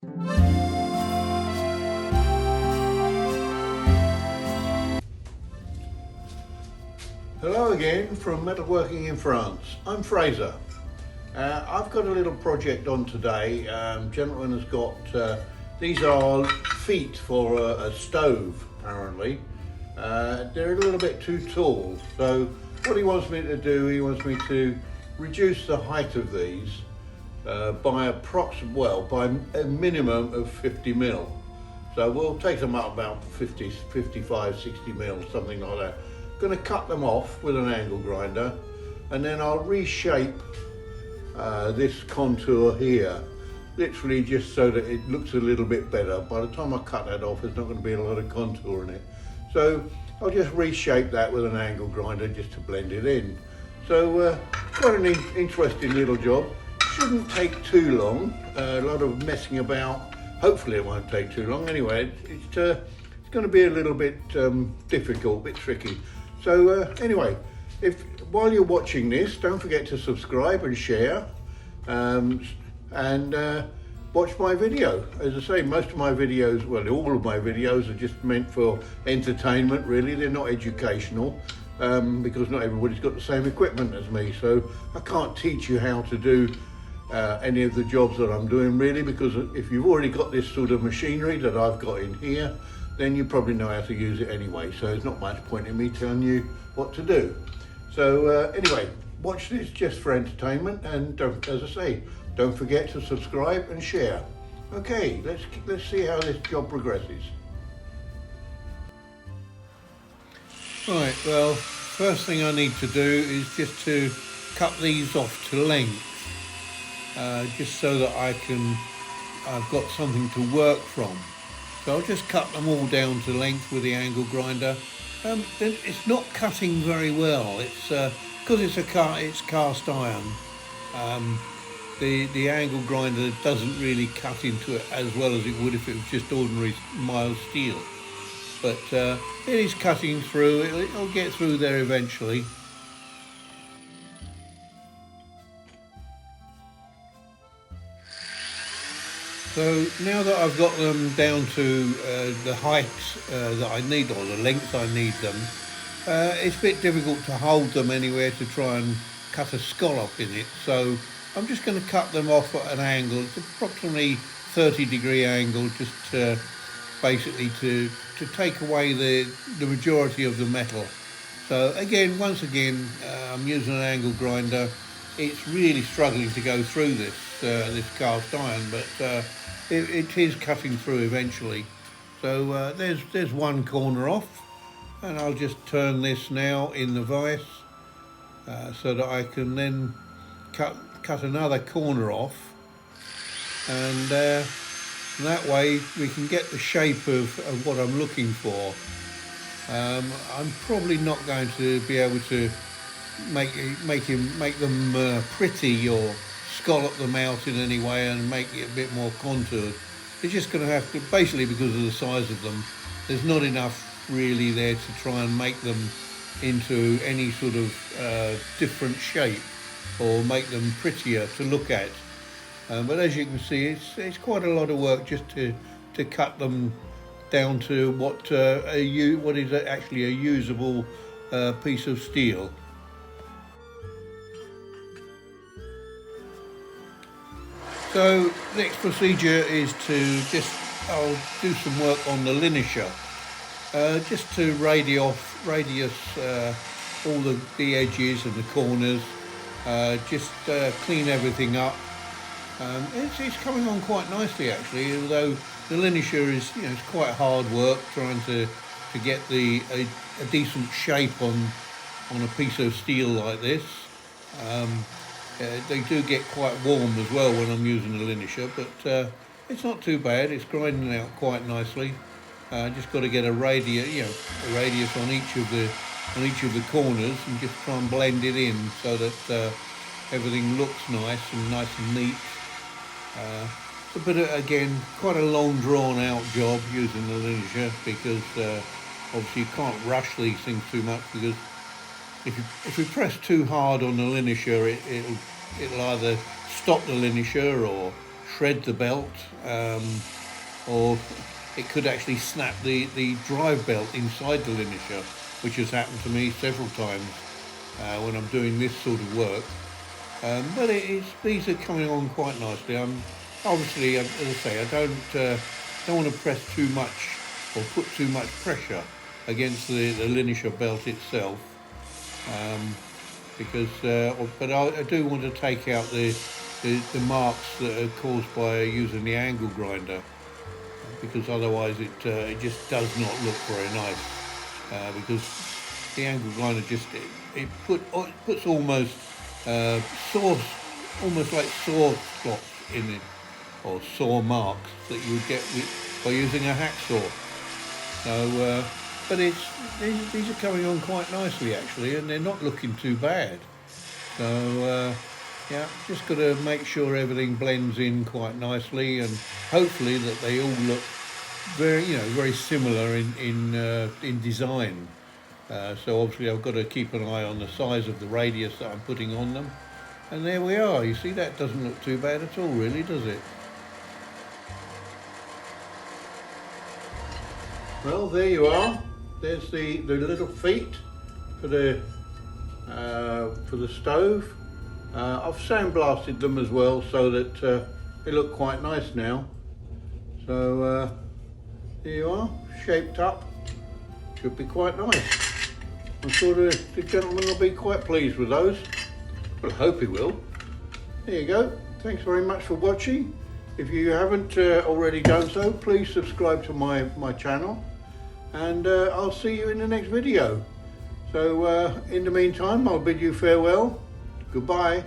Hello again from Metalworking in France. I'm Fraser. I've got a little project on today. Gentleman has got, these are feet for a stove apparently. They're a little bit too tall, so what he wants me to do, he wants me to reduce the height of these by a minimum of 50 mil. So we'll take them up about 50, 55, 60 mil, something like that. Going to cut them off with an angle grinder, and then I'll reshape this contour here, literally just so that it looks a little bit better. By the time I cut that off, there's not going to be a lot of contour in it. So I'll just reshape that with an angle grinder just to blend it in. So quite an interesting little job. Shouldn't take too long, a lot of messing about. Hopefully it won't take too long. Anyway, it's going to be a little bit difficult, a bit tricky. So anyway, while you're watching this, don't forget to subscribe and share, and watch my video. As I say, most of my videos, well, all of my videos are just meant for entertainment, really. They're not educational, because not everybody's got the same equipment as me. So I can't teach you how to do any of the jobs that I'm doing, really, because if you've already got this sort of machinery that I've got in here, then you probably know how to use it anyway, so there's not much point in me telling you what to do. So anyway, watch this just for entertainment, and as I say, don't forget to subscribe and share. Okay, let's see how this job progresses. Right, well, first thing I need to do is just to cut these off to length, just so that I've got something to work from. So I'll just cut them all down to length with the angle grinder. It's not cutting very well. It's because it's cast iron. The angle grinder doesn't really cut into it as well as it would if it was just ordinary mild steel. But it is cutting through. It'll get through there eventually. So now that I've got them down to the height that I need, or the length I need them, it's a bit difficult to hold them anywhere to try and cut a scallop in it. So I'm just going to cut them off at an angle. It's approximately 30-degree angle, just basically to take away the majority of the metal. So again, once again, I'm using an angle grinder. It's really struggling to go through this cast iron, but it is cutting through eventually. So there's one corner off, and I'll just turn this now in the vise so that I can then cut another corner off, and that way we can get the shape of what I'm looking for. I'm probably not going to be able to make them pretty or scallop them out in any way and make it a bit more contoured. It's just going to have to, basically because of the size of them, there's not enough really there to try and make them into any sort of different shape or make them prettier to look at. But as you can see, it's quite a lot of work just to cut them down to what is actually a usable piece of steel. So next procedure is I'll do some work on the linisher, just to radius all the edges and the corners, just clean everything up. It's coming on quite nicely actually, although the linisher is, it's quite hard work trying to get a decent shape on a piece of steel like this. They do get quite warm as well when I'm using the linisher, but it's not too bad. It's grinding out quite nicely. Just got to get a radius on each of the corners and just try and blend it in so that everything looks nice and neat. It's a bit of, again, quite a long drawn out job using the linisher, because obviously you can't rush these things too much, because if you press too hard on the linisher, it'll either stop the linisher or shred the belt, or it could actually snap the drive belt inside the linisher, which has happened to me several times when I'm doing this sort of work. But these are coming on quite nicely. Obviously, as I say, I don't want to press too much or put too much pressure against the linisher belt itself, because but I do want to take out the marks that are caused by using the angle grinder, because otherwise it just does not look very nice, because the angle grinder just puts almost almost like saw spots in it, or saw marks that you would get by using a hacksaw. So, but these are coming on quite nicely actually, and they're not looking too bad. So yeah, just got to make sure everything blends in quite nicely, and hopefully that they all look very similar in design. So obviously I've got to keep an eye on the size of the radius that I'm putting on them. And there we are. You see, that doesn't look too bad at all, really, does it? Well, there you are. There's the little feet for the stove. I've sandblasted them as well, so that they look quite nice now. So there you are, shaped up. Should be quite nice. I'm sure the gentleman will be quite pleased with those. Well, I hope he will. There you go. Thanks very much for watching. If you haven't already done so, please subscribe to my channel, and I'll see you in the next video. So in the meantime, I'll bid you farewell. Goodbye.